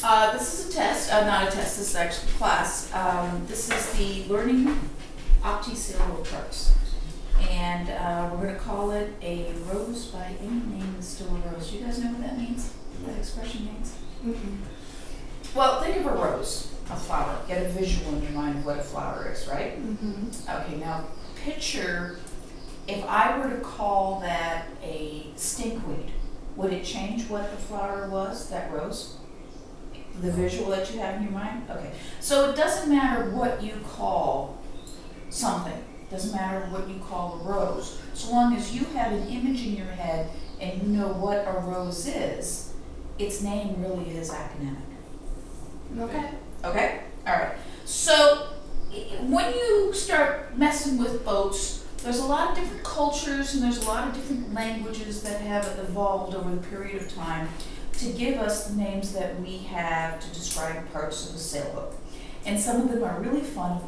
This is a test, not a test, this is actually a class. This is the Learning Opti-Sailboat Parts. And we're going to call it a rose by any name is still a rose. Do you guys know what that means? What that expression means? Mm-hmm. Well, think of a rose, a flower. Get a visual in your mind of what a flower is, right? Mm-hmm. Okay, now picture if I were to call that a stinkweed, would it change what the flower was, that rose? The visual that you have in your mind? Okay. So it doesn't matter what you call something. It doesn't matter what you call a rose. So long as you have an image in your head and you know what a rose is, its name really is academic. Okay? Okay? All right. So when you start messing with boats, there's a lot of different cultures and there's a lot of different languages that have evolved over the period of time to give us the names that we have to describe parts of a sailboat. And some of them are really funny,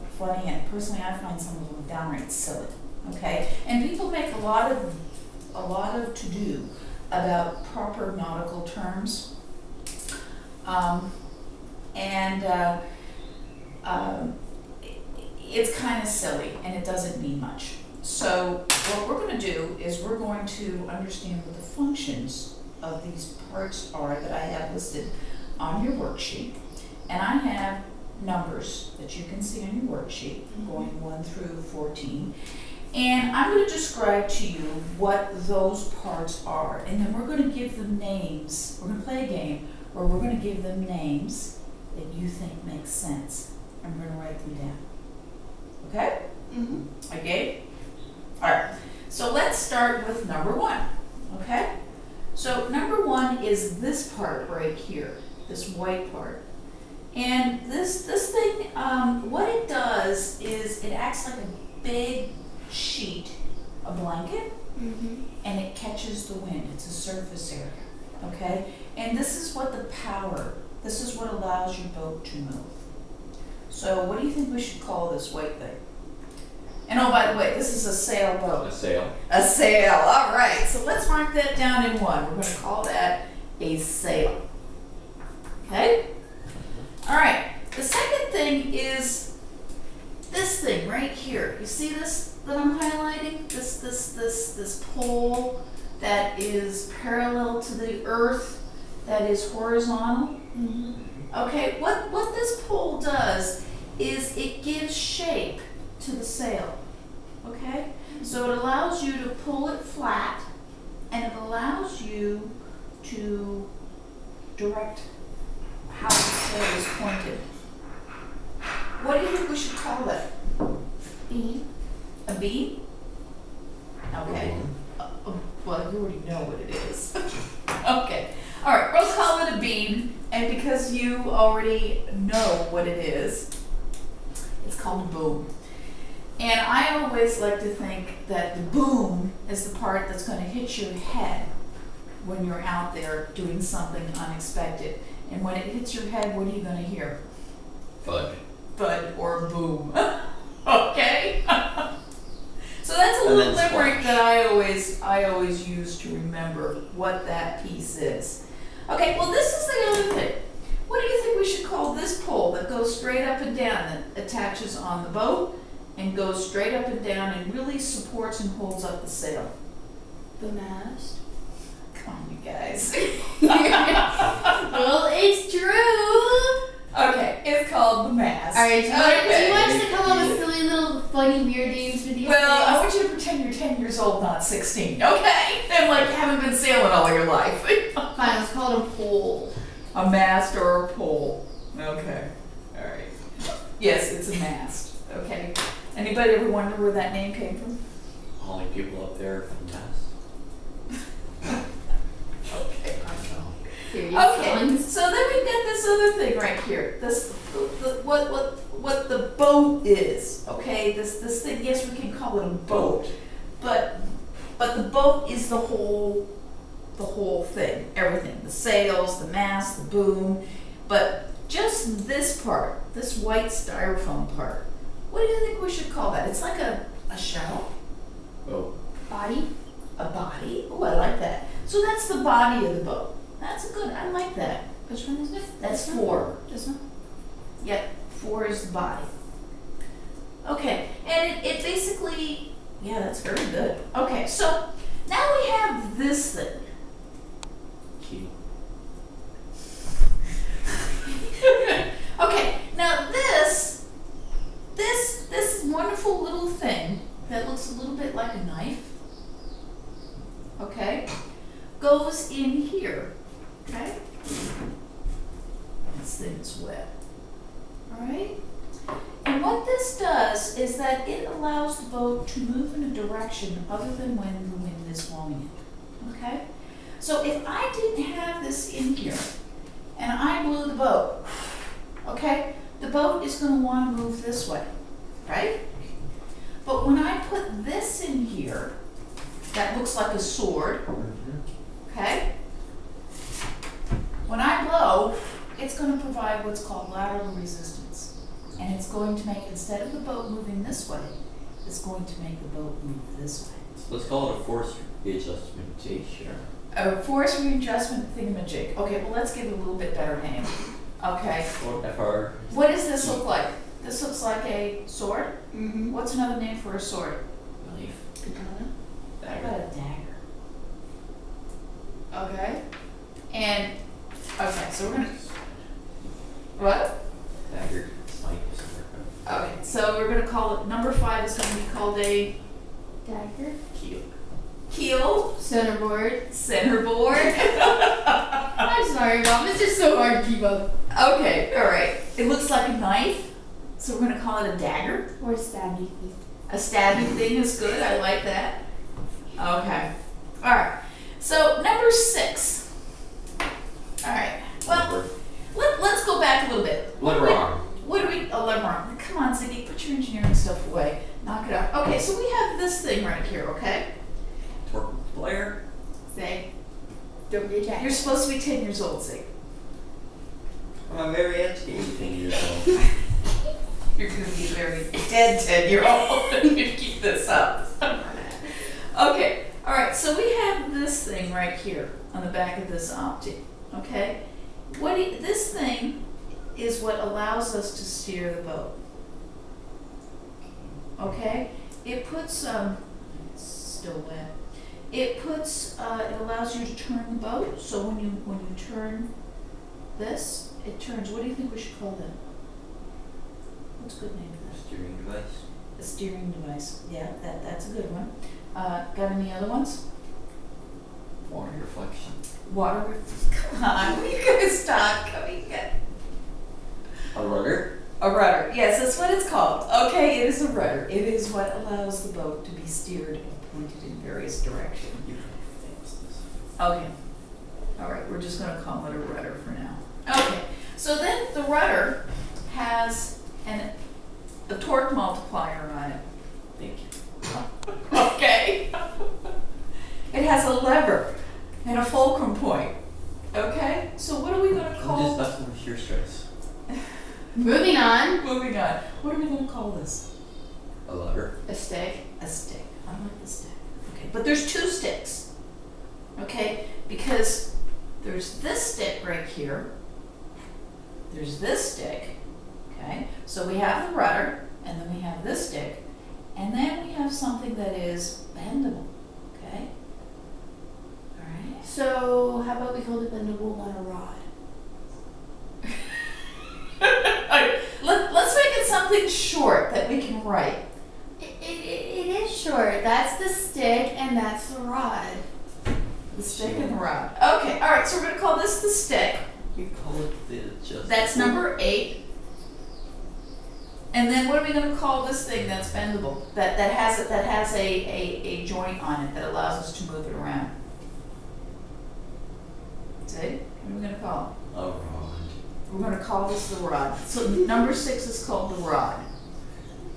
and personally I find some of them downright silly, okay? And people make a lot of to-do about proper nautical terms. It's kind of silly, and it doesn't mean much. So what we're going to do is we're going to understand what the functions of these parts are that I have listed on your worksheet. And I have numbers that you can see on your worksheet, going 1 through 14. And I'm going to describe to you what those parts are. And then we're going to give them names. We're going to play a game where we're going to give them names that you think make sense. And we're going to write them down. Okay? Mm-hmm. Okay? All right. So let's start with number 1. Okay? So number 1 is this part right here, this white part. And this thing, what it does is it acts like a big sheet, a blanket, and it catches the wind. It's a surface area, okay? And this is what this is what allows your boat to move. So what do you think we should call this white thing? And oh, by the way, this is a sailboat. A sail. A sail, all right. So let's mark that down in 1. We're going to call that a sail. Okay? All right. The second thing is this thing right here. You see this that I'm highlighting? This pole that is parallel to the earth, that is horizontal. Mm-hmm. Okay, what this pole does is it gives shape to the sail. Okay? So it allows you to pull it flat, and it allows you to direct how the sail is pointed. What do you think we should call that? Beam. A beam? Okay. Well, you already know what it is. Okay. All right, we'll call it a beam, and because you already know what it is, it's called a boom. And I always like to think that the boom is the part that's going to hit your head when you're out there doing something unexpected. And when it hits your head, what are you going to hear? Thud. Thud or boom. Okay? So that's a little limerick that I always use to remember what that piece is. Okay, well this is the other thing. What do you think we should call this pole that goes straight up and down, that attaches on the boat and goes straight up and down and really supports and holds up the sail? The mast. Come on, you guys. Well, it's true. Okay, it's called the mast. Alright, do you want us to come up Okay. with silly little funny weird names for these Well, I things? want you to pretend you're 10 years old, not 16, okay? And like you haven't been sailing all your life. Fine, let's call it a pole. A mast or a pole. Okay, all right. Yes, it's a mast, okay? Anybody ever wonder where that name came from? Hauling people up there from Mass. Okay. I don't know. Here you Okay, go. so then we've got this other thing right here. What the boat is, okay? This thing, yes, we can call it a boat, but the boat is the whole thing, everything. The sails, the mast, the boom, but just this part, this white styrofoam part, what do you think we should call that? It's like a shell? Oh. Body. A body? Oh, I like that. So that's the body of the boat. That's good, I like that. Which one is it? That's This one? 4. This one? Yep, 4 is the body. Okay, and it basically, yeah, that's very good. Okay, so now we have this thing. Cute. Okay, now this wonderful little thing that looks a little bit like a knife, okay, goes in here, okay? This thing is wet, all right? And what this does is that it allows the boat to move in a direction other than when the wind is blowing it, okay? So if I didn't have this in here and I blew the boat, okay, the boat is going to want to move this way, right? But when I put this in here, that looks like a sword, okay? When I blow, it's going to provide what's called lateral resistance. And it's going to make, instead of the boat moving this way, it's going to make the boat move this way. So let's call it a force readjustment sure. A force readjustment thingamajig. Okay, well, let's give it a little bit better name. Okay. Or FR. What does this look like? This looks like a sword? Mm-hmm. What's another name for a sword? Knife. How about a dagger? Okay. And, okay, so we're gonna, what? Dagger. Snipe. Somewhere. Okay, so we're gonna call it, number 5 is gonna be called a Dagger. keel, Centerboard. centerboard. I'm sorry, Mom. It's just so hard to keep up. Okay, all right. It looks like a knife, so we're gonna call it a dagger. Or stabby thing. A stabby thing is good. I like that. Okay. All right. So number 6. All right. Well, let's go back a little bit. Lever arm. What do we? A lever arm. Come on, Ziggy. Put your engineering stuff away. Knock it out. Okay. So we have this thing right here. Okay. Torque multiplier. Zig. Don't be attacked. You're supposed to be 10 years old, Zig. I'm a very educated 10 years old. You're going to be very dead 10-year-old if you keep this up. Okay. All right. So we have this thing right here on the back of this optic. Okay. This thing is what allows us to steer the boat. Okay. It puts it's still wet. It puts it allows you to turn the boat. So when you turn this, it turns. What do you think we should call that? What's a good name for that? Steering device. A steering device. Yeah, that's a good one. Got any other ones? Water reflection. Water. Come on, will you guys stop? Come on. A rudder. A rudder. Yes, that's what it's called. Okay, it is a rudder. It is what allows the boat to be steered and pointed in various directions. You can fix this. Okay. All right, we're just going to call it a rudder for now. Okay. So then the rudder has a torque multiplier on it. Thank you. Okay. It has a lever and a fulcrum point. Okay. So what are we going to I'm call? just messing with shear stress. Moving on. Moving on. What are we going to call this? A lever. A stick. A stick. I like the stick. Okay, but there's 2 sticks. Okay, because there's this stick right here. There's this stick. Okay, so we have the rudder, and then we have this stick, and then we have something that is bendable. Okay. All right. So, how about we call it bendable on a rod? Let's make it something short that we can write. It is short. That's the stick, and that's the rod. The stick and the rod. Okay, all right, so we're going to call this the stick. You call it the just. That's number 8. And then what are we going to call this thing that's bendable? That has a joint on it that allows us to move it around. See? What are we going to call it? A rod. We're going to call this the rod. So number 6 is called the rod.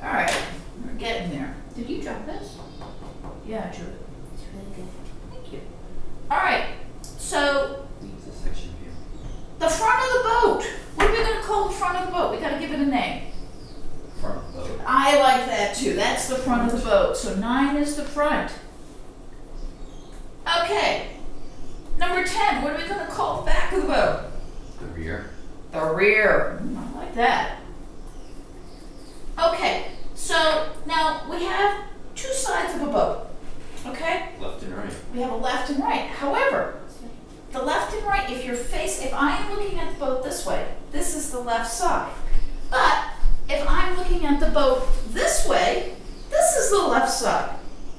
All right, we're getting there. Did you drop this? Yeah, I drew it. It's really good. Thank you. All right, so Leaves a section here. the front of the boat. What are we going to call the front of the boat? We got to give it a name. Front of the boat. I like that too. That's the front of the boat. So 9 is the front. Okay. Number 10, what are we going to call the back of the boat? The rear. The rear. I like that. Okay, so now we have two sides of a boat. Okay? Left and right. We have a left and right. However, the left and right, if I am looking at the boat this way, this is the left side. But if I'm looking at the boat this way, this is the left side.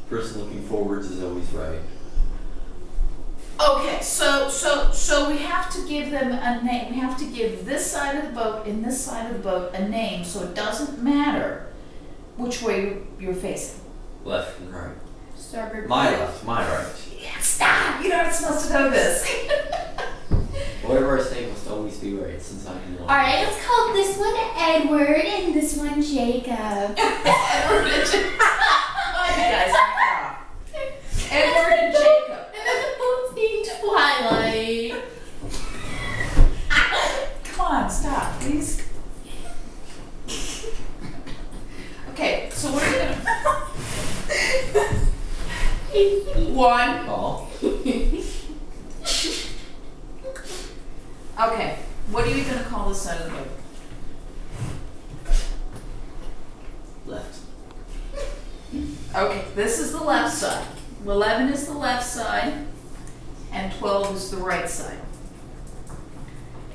Person looking forwards is always right. Okay, so we have to give them a name. We have to give this side of the boat and this side of the boat a name, so it doesn't matter which way you're facing. Left and right. Starboard. My left, my right. Yeah, stop! You're not supposed to know this. Whatever I say must always be right, since I know. Alright, let's call this one Edward and this one Jacob. Edward and Jacob. Oh, you guys are off. Edward and Jacob. And then the boat's being Twilight. Come on, stop, please. Okay, so we're gonna. One. Call. Okay, what are you gonna call this side of the boat? Left. Okay, this is the left side. 11 is the left side, and 12 is the right side.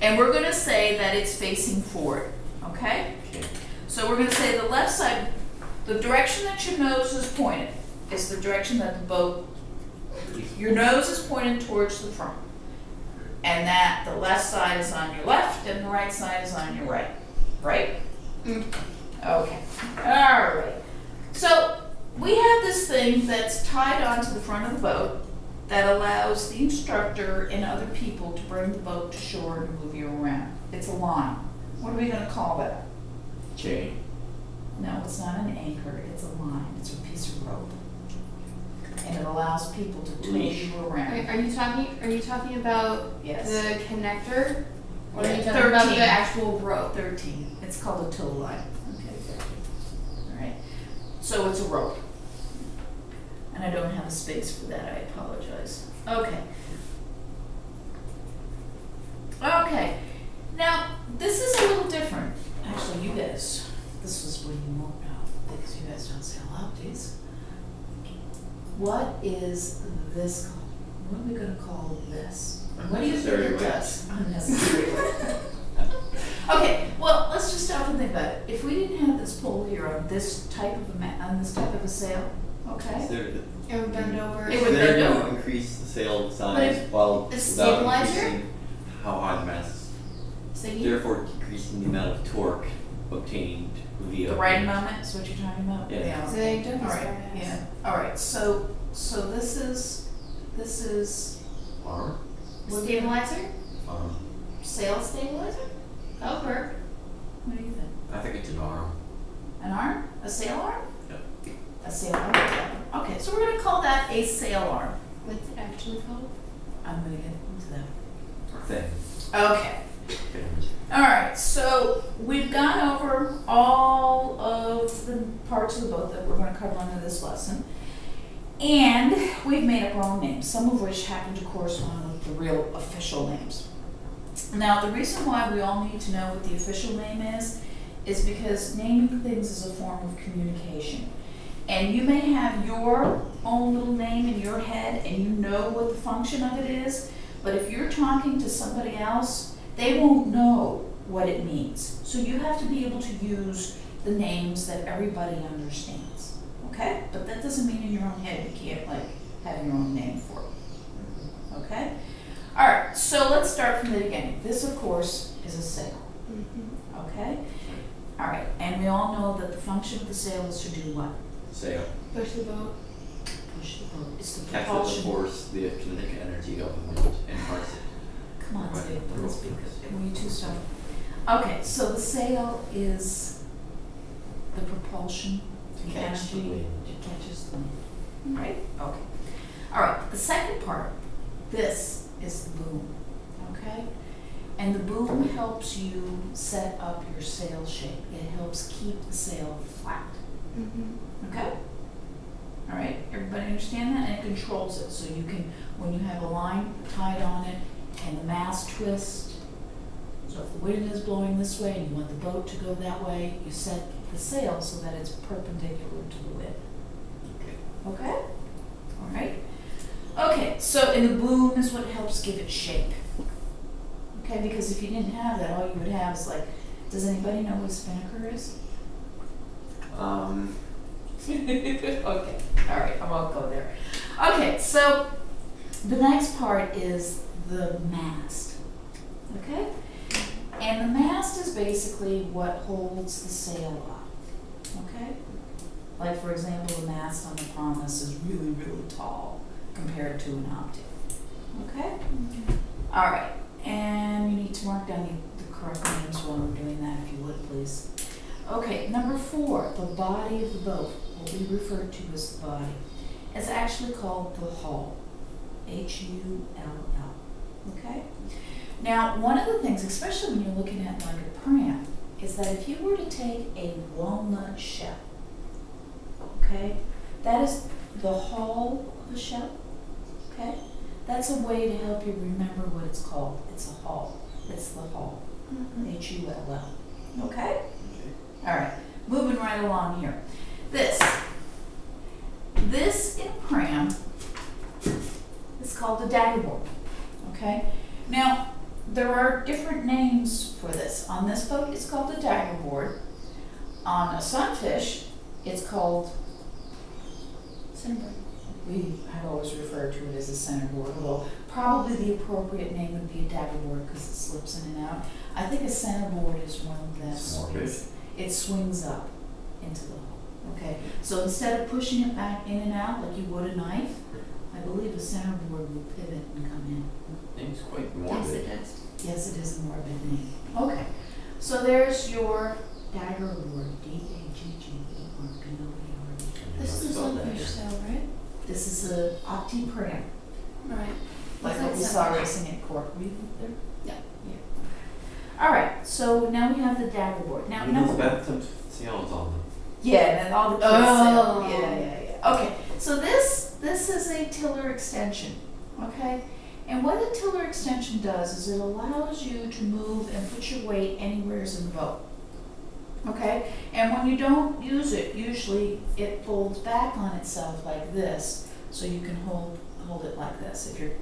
And we're gonna say that it's facing forward, okay? Okay. So we're gonna say the left side, the direction that your nose is pointed is the direction that the boat, your nose is pointed towards the front. And that the left side is on your left and the right side is on your right, right? Mm. Okay, all right. So we have this thing that's tied onto the front of the boat that allows the instructor and other people to bring the boat to shore and move you around. It's a line. What are we gonna call that? Chain. No, it's not an anchor, it's a line, it's a piece of rope. And it allows people to tow Leash. you around. Are you talking about Yes. the connector? Or are you Yeah, talking about 13. the actual rope? 13, it's called a tow line. Okay, 13. All right, so it's a rope. And I don't have a space for that, I apologize. Okay. Okay, now, this is a little different. Actually, you guys, this was what you won't know, because you guys don't sail out, please. What is this called? What are we gonna call this? What do you think Unnecessary it weight. does? Unnecessary weight. Okay, well, let's just stop and think about it. If we didn't have this pole here on this type of on this type of a sail, okay? Is there, It would bend over. It is would there bend to over. increase the sail But size if while a without stabilizer? increasing how high the mast is? So you, Therefore decreasing the amount of torque obtained via The right moment is what you're talking about? Yeah. so they don't All right, start as- yeah, all right, so this is arm. Stabilizer? sail stabilizer? Oh, work. What do you think? I think it's an arm. An arm? A sail arm? Yep. A sail arm, yeah. Okay, so we're gonna call that a sail arm. What's it actually called? I'm gonna get into that. Thing. Okay. Fins. All right, so we've gone over all of the parts of the boat that we're going to cover under this lesson. And we've made up our own names, some of which happen to correspond with the real official names. Now, the reason why we all need to know what the official name is because naming things is a form of communication. And you may have your own little name in your head and you know what the function of it is, but if you're talking to somebody else, they won't know what it means. So you have to be able to use the names that everybody understands, okay? But that doesn't mean in your own head you can't like have your own name for it, okay? All right, so let's start from the beginning. This, of course, is a sail, okay? All right, and we all know that the function of the sail is to do what? Sail. Push the boat. Push the boat. It's the Capture the propulsion. force, the kinetic energy of the wind and harness it. Come on, Right. Steve, let's speak. Were you too stubborn? Okay, so the sail is the propulsion, To the catch the energy, wind. it catches the wind, right? Okay. All right, the second part, this is the boom, okay? And the boom helps you set up your sail shape. It helps keep the sail flat, okay? All right, everybody understand that? And it controls it, so you can, when you have a line tied on it and the mast twist, So if the wind is blowing this way and you want the boat to go that way, you set the sail so that it's perpendicular to the wind. Okay? All right. Okay, so and the boom is what helps give it shape. Okay, because if you didn't have that, all you would have is like, does anybody know what a spinnaker is? Okay, all right, I won't go there. Okay, so the next part is the mast. Okay? And the mast is basically what holds the sail up. Okay? Like, for example, the mast on the Promise is really, really tall compared to an Optic. Okay? All right, and you need to mark down the correct names while we're doing that, if you would, please. Okay, number 4, the body of the boat, what we refer to as the body. It's actually called the hull. Hull. Okay? Now, one of the things, especially when you're looking at like a pram, is that if you were to take a walnut shell, okay, that is the hull of a shell, okay? That's a way to help you remember what it's called. It's a hull. It's the hull. Hull. Okay? All right, moving right along here. This in pram is called a daggerboard, okay? Now, there are different names for this. On this boat, it's called a daggerboard. On a sunfish, it's called centerboard. We have always referred to it as a centerboard, although probably the appropriate name would be a daggerboard because it slips in and out. I think a centerboard is one that swings. It swings up into the hull. Okay, so instead of pushing it back in and out like you would a knife, I believe a centerboard will pivot and come in. It's quite morbid. Yes, it does. Yes, it is a morbid name. Okay, so there's your daggerboard. Daggerboard. This is a sunfish sail, right? This is a Opti pram, Right. like what we saw racing at Cork. Were you there? Yeah. All right, so now we have the daggerboard. Now, Those bathtub sails on them. yeah, and then all the kids Oh. sail. Yeah. Okay, so this is a tiller extension, okay? And what a tiller extension does is it allows you to move and put your weight anywhere in the boat, okay? And when you don't use it, usually it folds back on itself like this, so you can hold it like this if you're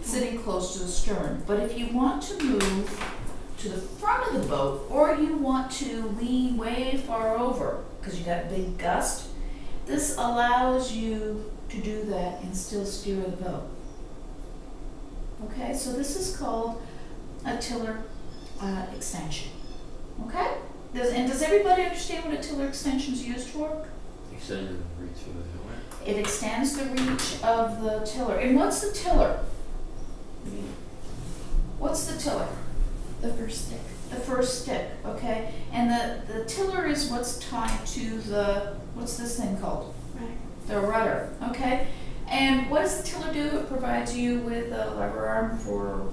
sitting close to the stern. But if you want to move to the front of the boat, or you want to lean way far over because you got a big gust, this allows you to do that and still steer the boat. Okay, so this is called a tiller extension. Okay? Does everybody understand what a tiller extension is used for? Extended the reach of the tiller. It extends the reach of the tiller. And what's the tiller? What's the tiller? The first stick. The first stick, okay? And the tiller is what's tied to the, what's this thing called? Right. The rudder, okay? And what does the tiller do? It provides you with a lever arm for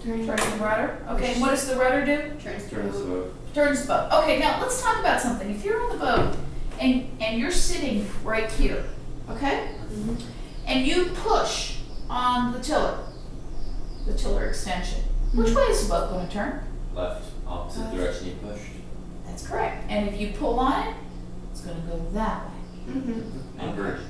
turning the rudder. Okay, and what does the rudder do? Turns the Turns the boat. boat. Turns the boat. Okay, now let's talk about something. If you're on the boat and you're sitting right here, okay? Mhm. And you push on the tiller extension, which way is the boat going to turn? Left, opposite direction you pushed. That's correct. And if you pull on it, it's going to go that way. Mhm. Inverted.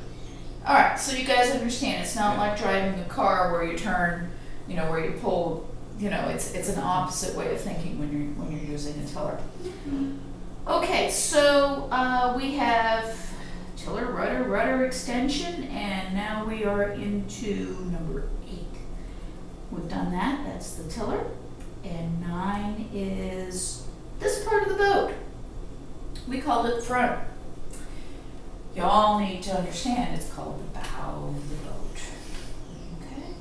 All right, so you guys understand, it's not Yeah. like driving a car where you turn, where you pull, it's an opposite way of thinking when you're using a tiller. Okay, so we have tiller, rudder extension, and now we are into number 8. We've done that, that's the tiller, and 9 is this part of the boat. We call it front. You all need to understand it's called the bow of the boat. Okay?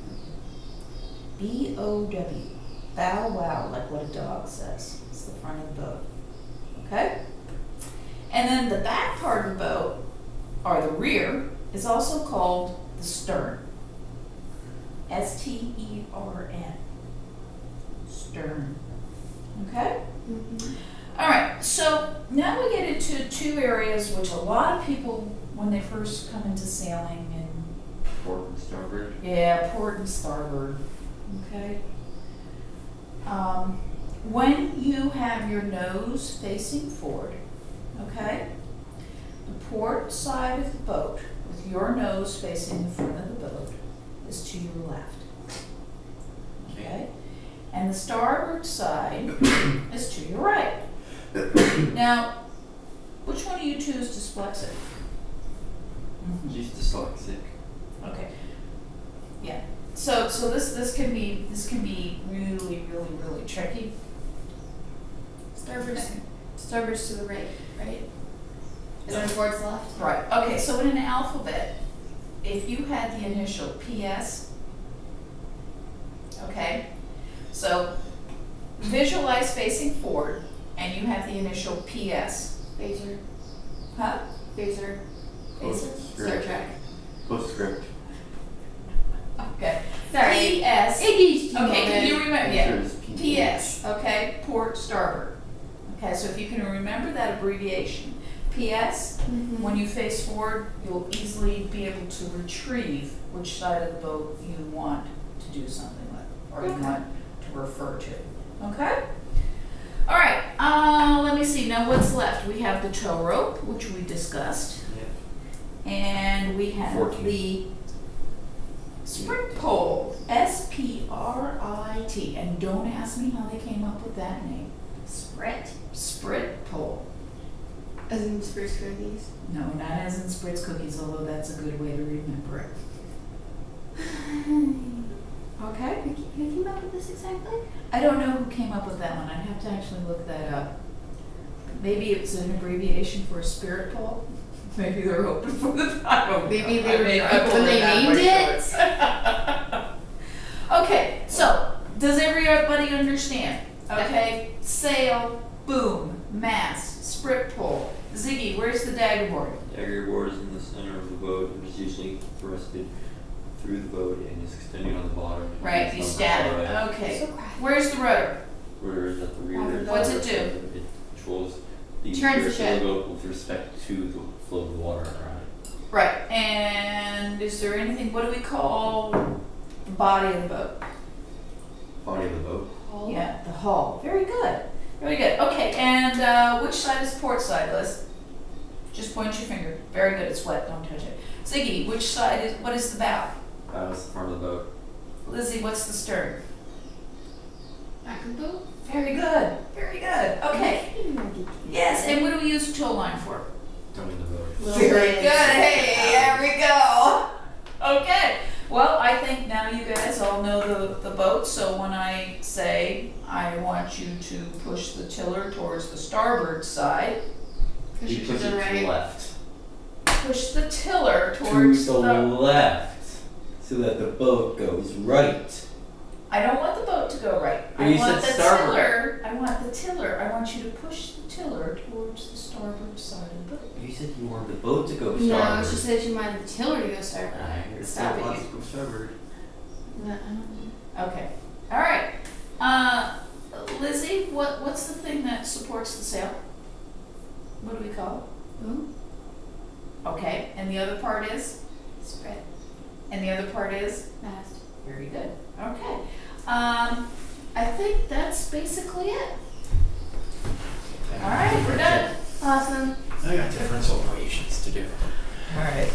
B-O-W. Bow wow, like what a dog says. It's the front of the boat. Okay? And then the back part of the boat, or the rear, is also called the stern. S-T-E-R-N. Stern. Okay? Mhm. All right, so now we get into 2 areas which a lot of people, when they first come into sailing, Port and starboard. port and starboard, okay? when you have your nose facing forward, okay, the port side of the boat with your nose facing the front of the boat is to your left. Okay? And the starboard side is to your right. Now, which one of you two is dyslexic? She's dyslexic. Okay. Yeah. So this can be really tricky. Starboard's to the right, right? Is there towards the left? Right. Okay, so in an alphabet, if you had the initial PS, okay, so visualize facing forward and you have the initial PS. Phaser. Huh? Phaser. Star Trek. Postscript. Okay. Sorry. PS. ADHD Okay, can you moment. remember? Answer Yeah. is PS, okay, port starboard. Okay, so if you can remember that abbreviation, PS, Mhm. when you face forward, you'll easily be able to retrieve which side of the boat you want to do something with, or you Okay. want to refer to. Okay? All right, let me see, now what's left? We have the tow rope, which we discussed, Yeah. and we have 14. the sprit pole, SPRIT, and don't ask me how they came up with that name. Sprit. Sprit pole. As in spruce cookies. No, not as in Spritz cookies, although that's a good way to remember it. Okay? Who came up with this exactly? I don't know who came up with that one. I'd have to actually look that up. Maybe it's an abbreviation for a spirit pole. Maybe they're hoping for the I don't know. Maybe they I were made drunk up when they that named by it. choice. Okay, so does everybody understand? Okay, sail, boom, mast, sprit pole. Ziggy, where's the dagger board? Dagger board is in the center of the boat and is usually thrusted through the boat and is extending on the bottom. Right, It's you on the stab far it. right. Okay. So crafty. Where's the rudder? Rudder is at the rear. What's it do? It controls the Turns the direction of ship. the boat with respect to the flow of the water around it. Right, and is there anything, what do we call the body of the boat? Body of the boat. Hull. Yeah, the hull. Very good. Very good. Okay, and which side is port side, Liz? Just point your finger. Very good, it's wet, don't touch it. Ziggy, which side is, what is the bow? Is the front of the boat. Lizzie, what's the stern? Back of the boat. Very good. Very good. Okay. Yes, and what do we use a tow line for? Towing the boat. Little Very bit. good. Hey, there we go. Okay. Well, I think now you guys all know the boat, so when I say I want you to push the tiller towards the starboard side, Push You it push to it the to the right. left. push the tiller To towards the left. So that the boat goes right. I don't want the boat to go right. But I you want said the starboard. tiller. I want the tiller. I want you to push the tiller towards the starboard side of the boat. You said you wanted the boat to go No, starboard. she said she wanted the tiller to go starboard. I heard Stop that it. wants to go starboard. No, I don't know. Okay. All right. Lizzie, what's the thing that supports the sail? What do we call Boom. it? Okay. And the other part is? Spread. And the other part is? Fast. Very good. Okay. I think that's basically it. All right, we're done. Awesome. I got differential equations to do. All right.